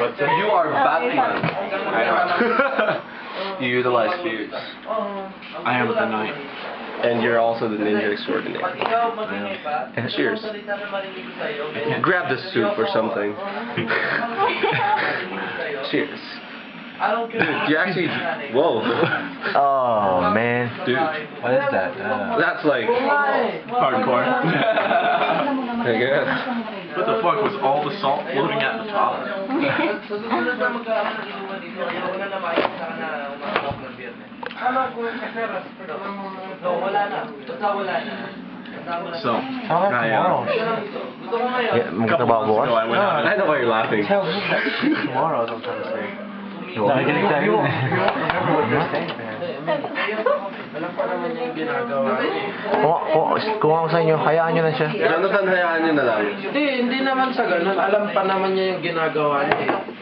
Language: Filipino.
You are Batman. I know. You utilize fears. I am the knight. And you're also the ninja extraordinaire. And cheers. Grab the soup or something. Cheers. Dude, you actually... Whoa. Oh, man. Dude. What is that? That's like... Hardcore. I guess. What the fuck was all the salt floating at the top? So, Magtrabaho bukas? I went out. I know why you're laughing. Tomorrow, I'm trying to say. Nakikinig tayo. Remember what you're saying, man. Alam pa naman niya yung ginagawa. Kung ako sa inyo, hayaan nyo na siya. Jonathan, hayaan nyo na lang. Hindi naman sa ganun. Alam pa naman niya yung ginagawa niya.